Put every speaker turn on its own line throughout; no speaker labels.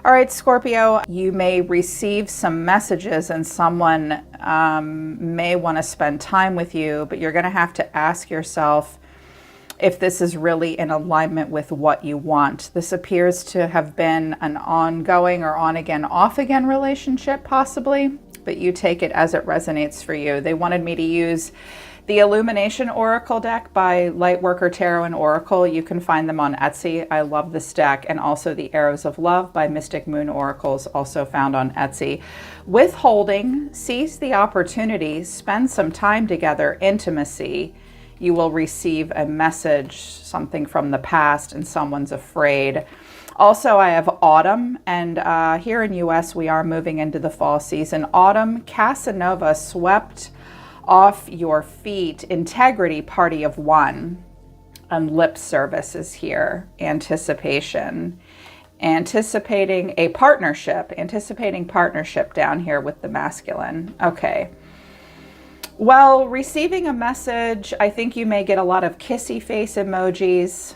All right, Scorpio, you may receive some messages and someone may want to spend time with you, but you're going to have to ask yourself if this is really in alignment with what you want. This appears to have been an ongoing or on-again, off-again relationship, possibly, but you take it as it resonates for you. They wanted me to use the Illumination Oracle deck by Lightworker Tarot and Oracle. You can find them on Etsy. I love this deck. And also the Arrows of Love by Mystic Moon Oracles, also found on Etsy. Withholding, seize the opportunity, spend some time together, intimacy. You will receive a message, something from the past, and someone's afraid. Also, I have autumn, and here in US, we are moving into the fall season. Autumn, Casanova, swept off your feet, integrity, party of one, and lip service is here. Anticipation, anticipating a partnership, anticipating partnership down here with the masculine. Okay. Well, receiving a message, I think you may get a lot of kissy face emojis.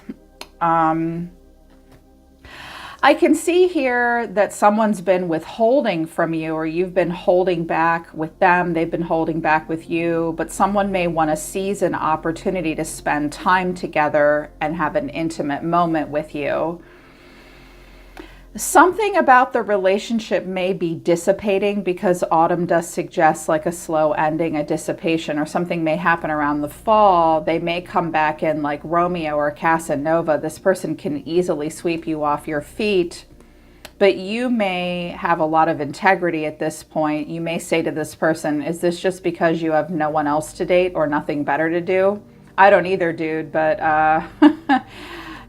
I can see here that someone's been withholding from you, or you've been holding back with them. They've been holding back with you, but someone may want to seize an opportunity to spend time together and have an intimate moment with you. Something about the relationship may be dissipating, because autumn does suggest like a slow ending, a dissipation, or something may happen around the fall. They may come back in like Romeo or Casanova. This person can easily sweep you off your feet, but you may have a lot of integrity at this point. You may say to this person, is this just because you have no one else to date or nothing better to do? I don't either, dude, but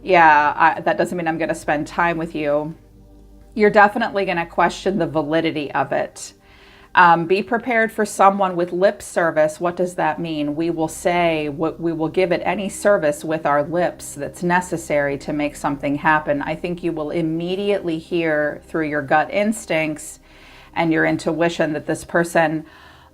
yeah, that doesn't mean I'm going to spend time with you. You're definitely going to question the validity of it. Be prepared for someone with lip service. What does that mean? We will say what we will give it any service with our lips that's necessary to make something happen. I think you will immediately hear through your gut instincts and your intuition that this person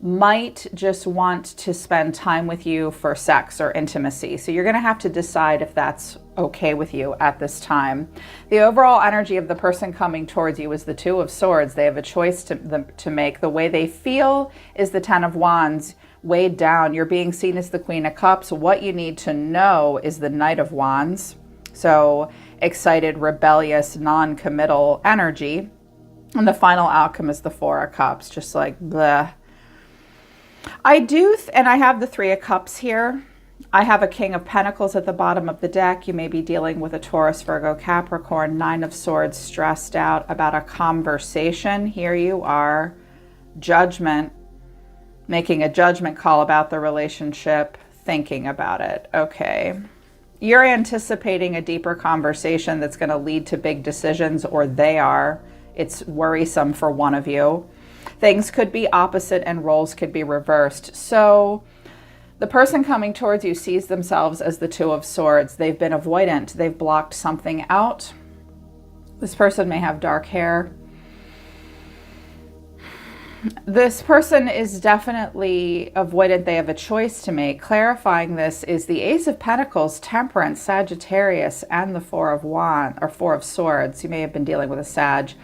might just want to spend time with you for sex or intimacy. So you're going to have to decide if that's okay with you at this time. The overall energy of the person coming towards you is the Two of Swords. They have a choice to make. The way they feel is the Ten of Wands, weighed down. You're being seen as the Queen of Cups. What you need to know is the Knight of Wands. So excited, rebellious, non-committal energy. And the final outcome is the Four of Cups, just like bleh. And I have the Three of Cups here. I have a King of Pentacles at the bottom of the deck. You may be dealing with a Taurus, Virgo, Capricorn. Nine of Swords, stressed out about a conversation. Here you are, Judgment, making a judgment call about the relationship, thinking about it. Okay. You're anticipating a deeper conversation that's going to lead to big decisions, or they are. It's worrisome for one of you. Things could be opposite and roles could be reversed. So the person coming towards you sees themselves as the Two of Swords. They've been avoidant. They've blocked something out. This person may have dark hair. This person is definitely avoidant. They have a choice to make. Clarifying this is the Ace of Pentacles, Temperance, Sagittarius, and the Four of Swords. You may have been dealing with a Sag.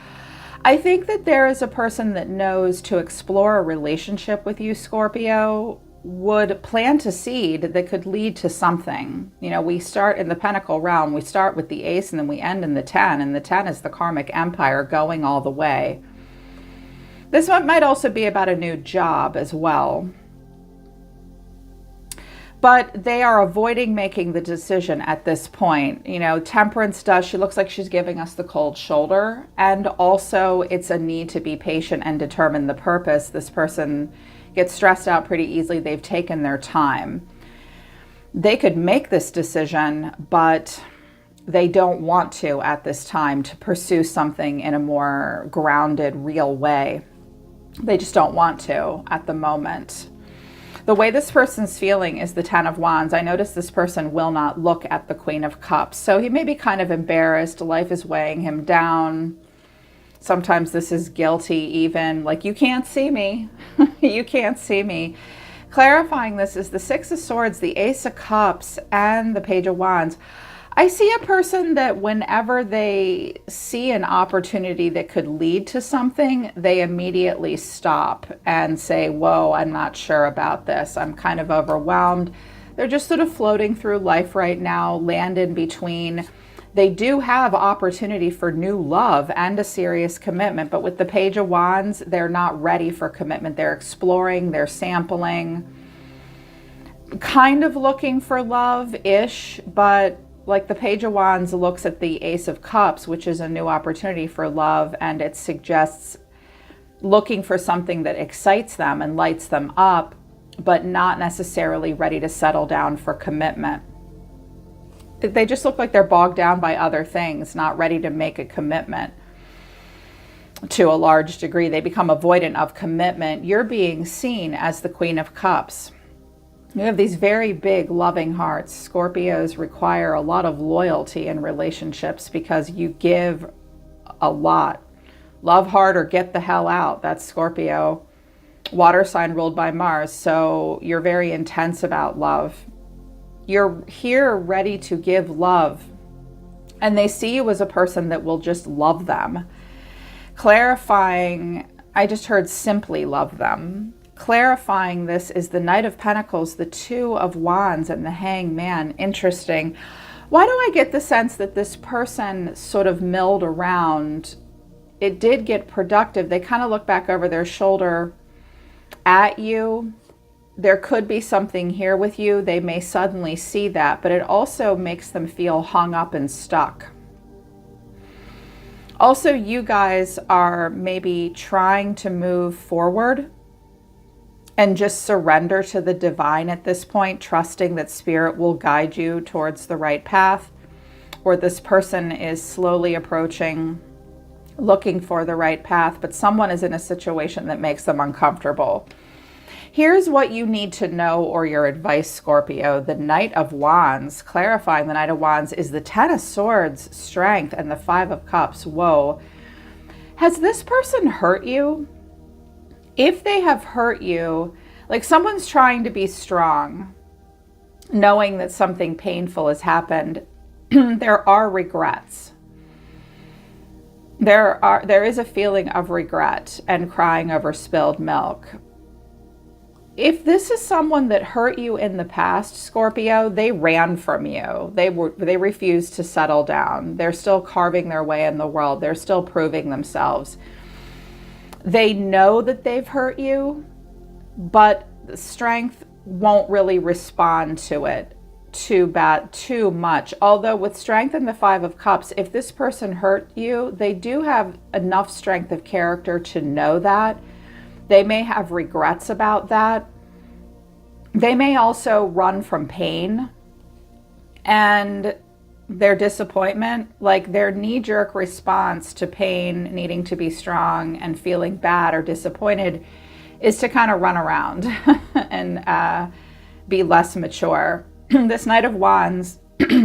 I think that there is a person that knows to explore a relationship with you, Scorpio, would plant a seed that could lead to something. You know, we start in the Pentacle realm. We start with the Ace and then we end in the 10. And the 10 is the karmic empire going all the way. This one might also be about a new job as well. But they are avoiding making the decision at this point. You know, Temperance she looks like she's giving us the cold shoulder. And also it's a need to be patient and determine the purpose. This person gets stressed out pretty easily. They've taken their time. They could make this decision, but they don't want to at this time to pursue something in a more grounded, real way. They just don't want to at the moment. The way this person's feeling is the Ten of Wands. I notice this person will not look at the Queen of Cups. So he may be kind of embarrassed. Life is weighing him down. Sometimes this is guilty even. Like, you can't see me. You can't see me. Clarifying this is the Six of Swords, the Ace of Cups, and the Page of Wands. I see a person that whenever they see an opportunity that could lead to something, they immediately stop and say, whoa, I'm not sure about this. I'm kind of overwhelmed. They're just sort of floating through life right now, land in between. They do have opportunity for new love and a serious commitment, but with the Page of Wands, they're not ready for commitment. They're exploring, they're sampling, kind of looking for love-ish, but like the Page of Wands looks at the Ace of Cups, which is a new opportunity for love, and it suggests looking for something that excites them and lights them up, but not necessarily ready to settle down for commitment. They just look like they're bogged down by other things, not ready to make a commitment to a large degree. They become avoidant of commitment. You're being seen as the Queen of Cups. You have these very big, loving hearts. Scorpios require a lot of loyalty in relationships because you give a lot. Love hard or get the hell out. That's Scorpio. Water sign ruled by Mars. So you're very intense about love. You're here ready to give love. And they see you as a person that will just love them. Clarifying, I just heard simply love them. Clarifying this is the Knight of Pentacles, the Two of Wands, and the Hangman. Interesting. Why do I get the sense that this person sort of milled around? It did get productive. They kind of look back over their shoulder at you. There could be something here with you. They may suddenly see that, but it also makes them feel hung up and stuck. Also, you guys are maybe trying to move forward and just surrender to the divine at this point, trusting that spirit will guide you towards the right path, or this person is slowly approaching, looking for the right path, but someone is in a situation that makes them uncomfortable. Here's what you need to know, or your advice, Scorpio. The Knight of Wands, clarifying the Knight of Wands, is the Ten of Swords, strength, and the Five of Cups. Whoa. Has this person hurt you? If they have hurt you, like someone's trying to be strong, knowing that something painful has happened, there are regrets. There is a feeling of regret and crying over spilled milk. If this is someone that hurt you in the past, Scorpio, they ran from you. They refused to settle down. They're still carving their way in the world. They're still proving themselves. They know that they've hurt you, but the strength won't really respond to it too much. Although with strength and the Five of Cups, if this person hurt you, they do have enough strength of character to know that. They may have regrets about that. They may also run from pain and their disappointment, like their knee-jerk response to pain, needing to be strong and feeling bad or disappointed, is to kind of run around and be less mature. This Knight of Wands,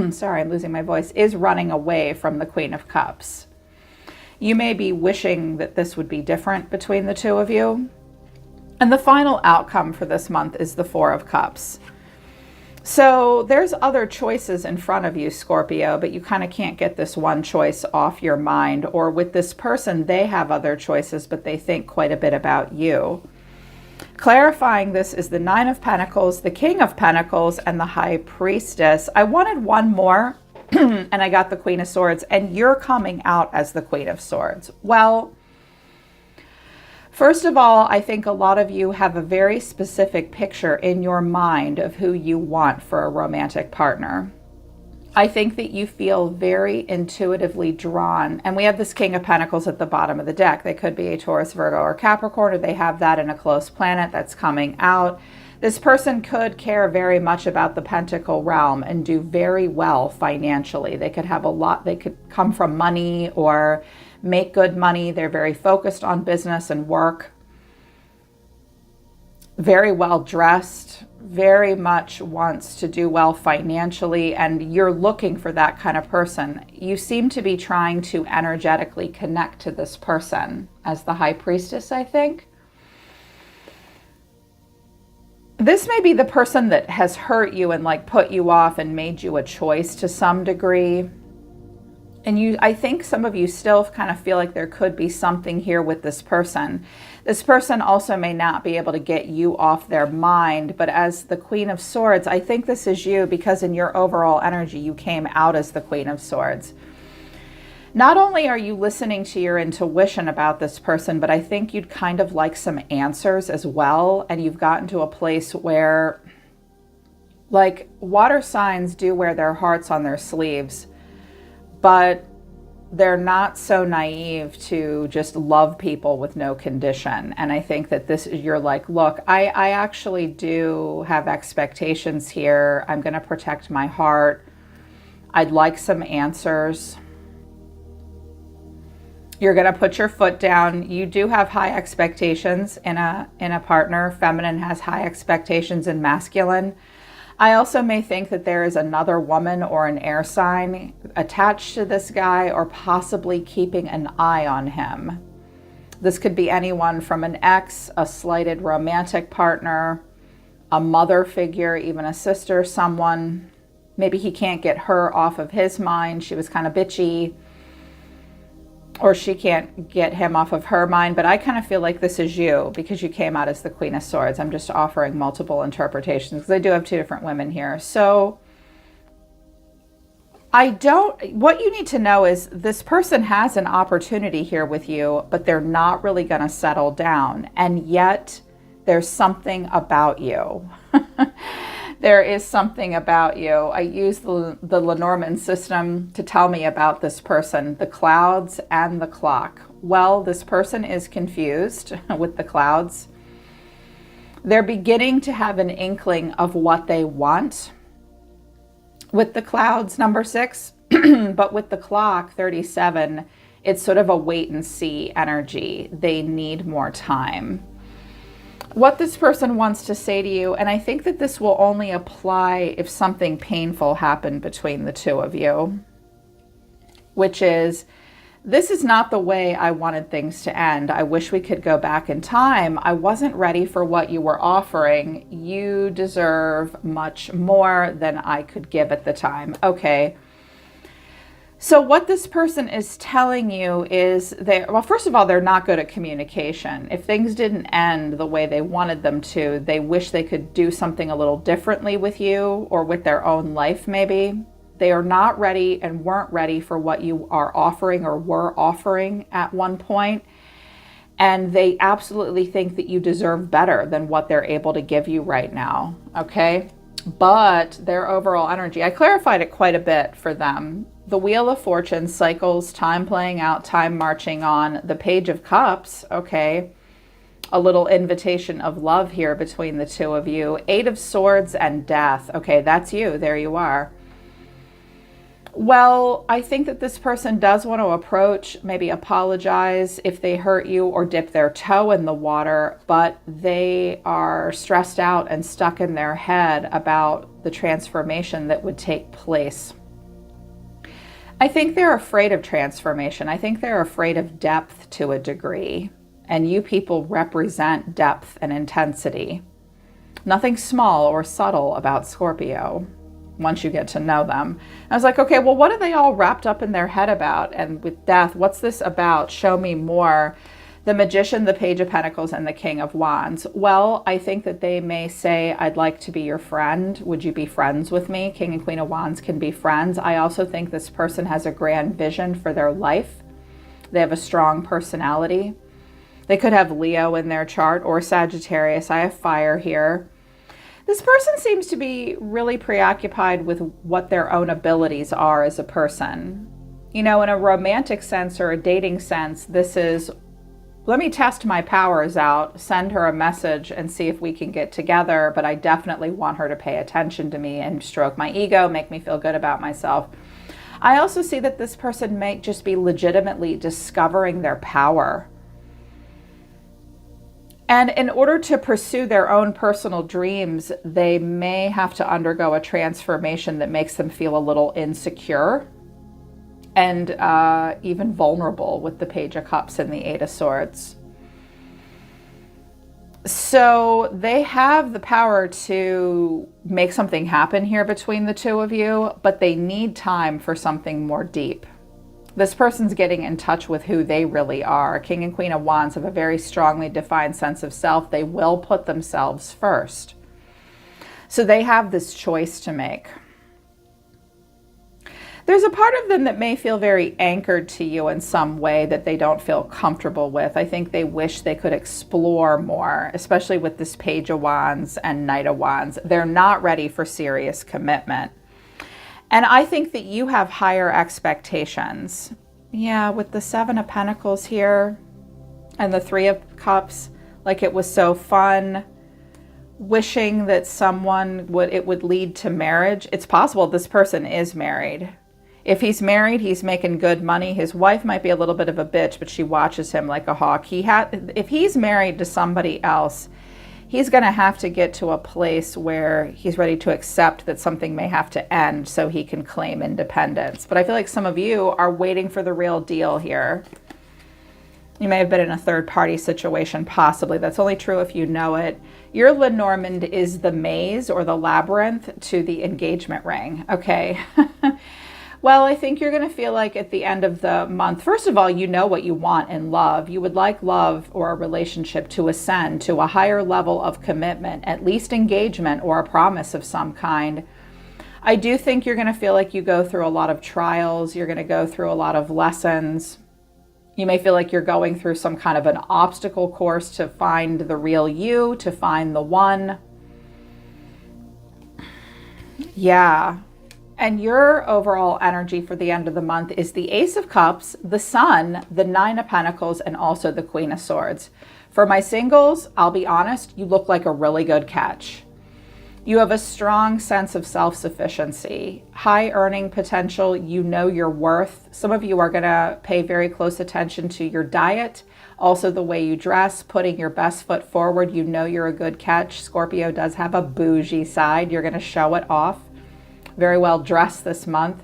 sorry, I'm losing my voice, is running away from the Queen of Cups. You may be wishing that this would be different between the two of you. And the final outcome for this month is the Four of Cups. So there's other choices in front of you, Scorpio, but you kind of can't get this one choice off your mind. Or with this person, they have other choices, but they think quite a bit about you. Clarifying this is the Nine of Pentacles, the King of Pentacles, and the High Priestess. I wanted one more, and I got the Queen of Swords, and you're coming out as the Queen of Swords. Well, first of all, I think a lot of you have a very specific picture in your mind of who you want for a romantic partner. I think that you feel very intuitively drawn. And we have this King of Pentacles at the bottom of the deck. They could be a Taurus, Virgo, or Capricorn, or they have that in a close planet that's coming out. This person could care very much about the Pentacle realm and do very well financially. They could have a lot. They could come from money or make good money. They're very focused on business and work. Very well dressed, very much wants to do well financially, and you're looking for that kind of person. You seem to be trying to energetically connect to this person as the High Priestess, I think. This may be the person that has hurt you and like put you off and made you a choice to some degree. And I think some of you still kind of feel like there could be something here with this person. This person also may not be able to get you off their mind, but as the Queen of Swords, I think this is you because in your overall energy, you came out as the Queen of Swords. Not only are you listening to your intuition about this person, but I think you'd kind of like some answers as well. And you've gotten to a place where, like, water signs do wear their hearts on their sleeves, but they're not so naive to just love people with no condition. And I think that you're like, look, I actually do have expectations here. I'm going to protect my heart. I'd like some answers. You're going to put your foot down. You do have high expectations in a partner. Feminine has high expectations in masculine. I also may think that there is another woman or an air sign attached to this guy or possibly keeping an eye on him. This could be anyone from an ex, a slighted romantic partner, a mother figure, even a sister, someone. Maybe he can't get her off of his mind. She was kind of bitchy. Or she can't get him off of her mind. But I kind of feel like this is you because you came out as the Queen of Swords. I'm just offering multiple interpretations because I do have two different women here. So what you need to know is this person has an opportunity here with you, but they're not really going to settle down. And yet there's something about you. There is something about you. I use the Lenormand system to tell me about this person, the clouds and the clock. Well, this person is confused with the clouds. They're beginning to have an inkling of what they want with the clouds, number 6, but with the clock, 37, it's sort of a wait and see energy. They need more time. What this person wants to say to you, and I think that this will only apply if something painful happened between the two of you, which is, this is not the way I wanted things to end. I wish we could go back in time. I wasn't ready for what you were offering. You deserve much more than I could give at the time. Okay. So what this person is telling you is well, first of all, they're not good at communication. If things didn't end the way they wanted them to, they wish they could do something a little differently with you or with their own life maybe. They are not ready and weren't ready for what you are offering or were offering at one point. And they absolutely think that you deserve better than what they're able to give you right now, okay? But their overall energy, I clarified it quite a bit for them. The Wheel of Fortune cycles, time playing out, time marching on. The Page of Cups, okay. A little invitation of love here between the two of you. 8 of Swords and Death. Okay, that's you. There you are. Well, I think that this person does want to approach, maybe apologize if they hurt you or dip their toe in the water, but they are stressed out and stuck in their head about the transformation that would take place. I think they're afraid of transformation. I think they're afraid of depth to a degree. And you people represent depth and intensity. Nothing small or subtle about Scorpio once you get to know them. I was like, okay, well, what are they all wrapped up in their head about? And with death, what's this about? Show me more. The Magician, the Page of Pentacles, and the King of Wands. Well, I think that they may say, I'd like to be your friend. Would you be friends with me? King and Queen of Wands can be friends. I also think this person has a grand vision for their life. They have a strong personality. They could have Leo in their chart or Sagittarius. I have fire here. This person seems to be really preoccupied with what their own abilities are as a person. You know, in a romantic sense or a dating sense, this is, let me test my powers out, send her a message and see if we can get together, but I definitely want her to pay attention to me and stroke my ego, make me feel good about myself. I also see that this person may just be legitimately discovering their power. And in order to pursue their own personal dreams, they may have to undergo a transformation that makes them feel a little insecure and even vulnerable with the Page of Cups and the 8 of Swords. So they have the power to make something happen here between the two of you, but they need time for something more deep. This person's getting in touch with who they really are. King and Queen of Wands have a very strongly defined sense of self. They will put themselves first. So they have this choice to make. There's a part of them that may feel very anchored to you in some way that they don't feel comfortable with. I think they wish they could explore more, especially with this Page of Wands and Knight of Wands. They're not ready for serious commitment. And I think that you have higher expectations. Yeah, with the Seven of Pentacles here and the Three of Cups, like it was so fun, wishing that it would lead to marriage. It's possible this person is married. If he's married, he's making good money. His wife might be a little bit of a bitch, but she watches him like a hawk. If he's married to somebody else, he's going to have to get to a place where he's ready to accept that something may have to end so he can claim independence. But I feel like some of you are waiting for the real deal here. You may have been in a third-party situation, possibly. That's only true if you know it. Your Lenormand is the maze or the labyrinth to the engagement ring, okay? Well, I think you're going to feel like at the end of the month, first of all, you know what you want in love. You would like love or a relationship to ascend to a higher level of commitment, at least engagement or a promise of some kind. I do think you're going to feel like you go through a lot of trials. You're going to go through a lot of lessons. You may feel like you're going through some kind of an obstacle course to find the real you, to find the one. Yeah. And your overall energy for the end of the month is the Ace of Cups, the Sun, the Nine of Pentacles, and also the Queen of Swords. For my singles, I'll be honest, you look like a really good catch. You have a strong sense of self-sufficiency, high earning potential. You know your worth. Some of you are going to pay very close attention to your diet, also the way you dress, putting your best foot forward. You know you're a good catch. Scorpio does have a bougie side. You're going to show it off. Very well dressed this month.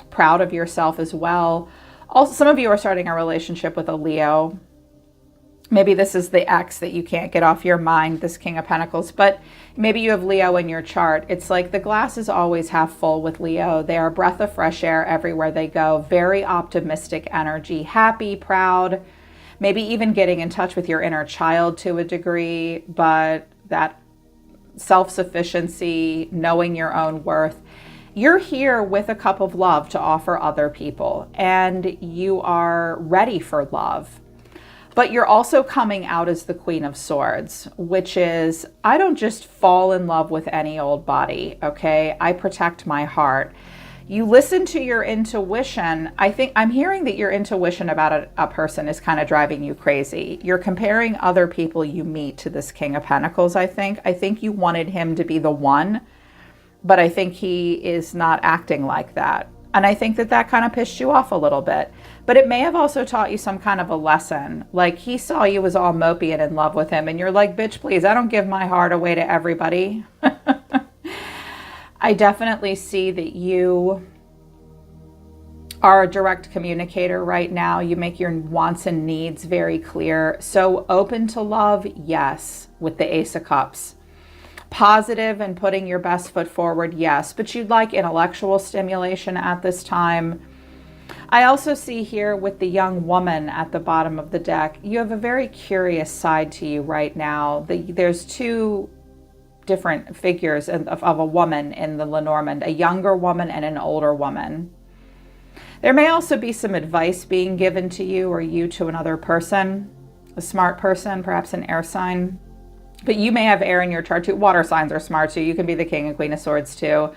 Proud of yourself as well. Also, some of you are starting a relationship with a Leo. Maybe this is the ex that you can't get off your mind, this King of Pentacles, but maybe you have Leo in your chart. It's like the glass is always half full with Leo. They are a breath of fresh air everywhere they go. Very optimistic energy, happy, proud, maybe even getting in touch with your inner child to a degree, but that self-sufficiency, knowing your own worth. You're here with a cup of love to offer other people, and you are ready for love. But you're also coming out as the Queen of Swords, which is, I don't just fall in love with any old body, okay? I protect my heart. You listen to your intuition. I think I'm hearing that your intuition about a person is kind of driving you crazy. You're comparing other people you meet to this King of Pentacles, I think. I think you wanted him to be the one, but I think he is not acting like that. And I think that that kind of pissed you off a little bit. But it may have also taught you some kind of a lesson. Like he saw you as all mopey and in love with him. And you're like, bitch, please, I don't give my heart away to everybody. I definitely see that you are a direct communicator right now. You make your wants and needs very clear. So open to love, yes, with the Ace of Cups. Positive and putting your best foot forward, yes, but you'd like intellectual stimulation at this time. I also see here with the young woman at the bottom of the deck, you have a very curious side to you right now. There's two different figures of a woman in the Lenormand, a younger woman and an older woman. There may also be some advice being given to you or you to another person, a smart person, perhaps an air sign. But you may have air in your chart too. Water signs are smart too. You can be the King and Queen of Swords too.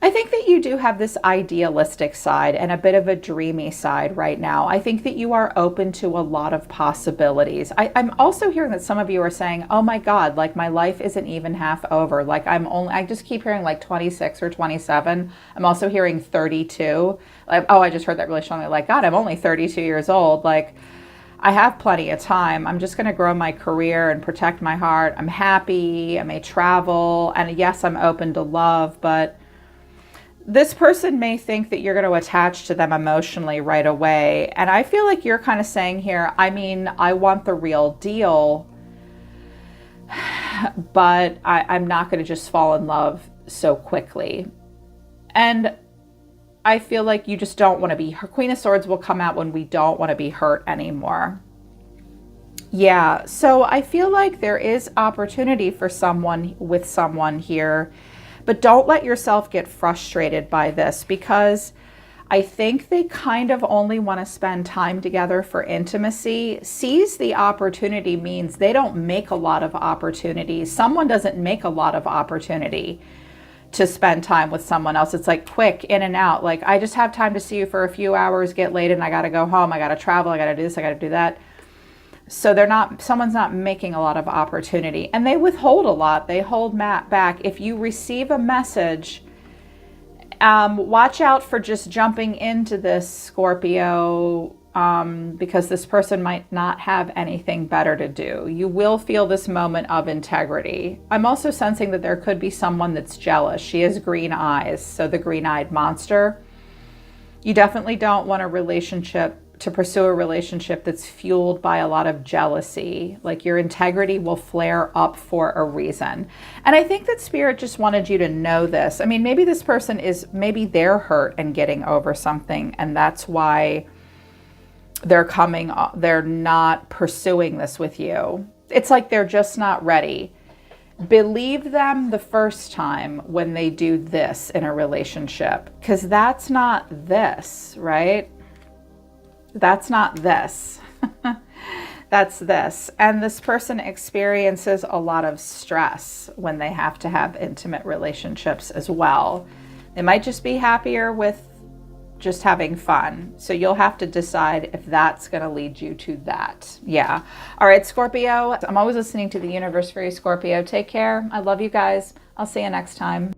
I think that you do have this idealistic side and a bit of a dreamy side right now. I think that you are open to a lot of possibilities. I'm also hearing that some of you are saying, oh my God, like my life isn't even half over. Like I just keep hearing like 26 or 27. I'm also hearing 32. Like, oh, I just heard that really strongly. Like, God, I'm only 32 years old. Like, I have plenty of time. I'm just going to grow my career and protect my heart. I'm happy. I may travel. And yes, I'm open to love, but this person may think that you're going to attach to them emotionally right away. And I feel like you're kind of saying here, I mean, I want the real deal. but I'm not going to just fall in love so quickly. And I feel like you just don't want to be, Queen of Swords will come out when we don't want to be hurt anymore. Yeah, so I feel like there is opportunity for someone with someone here, but don't let yourself get frustrated by this, because I think they kind of only want to spend time together for intimacy. Seize the opportunity means they don't make a lot of opportunities. Someone doesn't make a lot of opportunity to spend time with someone else. It's like quick, in and out. Like, I just have time to see you for a few hours, get late, and I got to go home. I got to travel. I got to do this. I got to do that. So someone's not making a lot of opportunity, and they withhold a lot. They hold back. If you receive a message, watch out for just jumping into this, Scorpio, because this person might not have anything better to do. You will feel this moment of integrity. I'm also sensing that there could be someone that's jealous. She has green eyes, so the green-eyed monster. You definitely don't want to pursue a relationship that's fueled by a lot of jealousy. Like, your integrity will flare up for a reason. And I think that Spirit just wanted you to know this. I mean, maybe this person maybe they're hurt and getting over something, and that's why they're not pursuing this with you. It's like they're just not ready. Believe them the first time when they do this in a relationship, because that's not this, right? That's not this. That's this. And this person experiences a lot of stress when they have to have intimate relationships as well. They might just be happier with just having fun. So you'll have to decide if that's going to lead you to that. Yeah. All right, Scorpio. I'm always listening to the universe for you, Scorpio. Take care. I love you guys. I'll see you next time.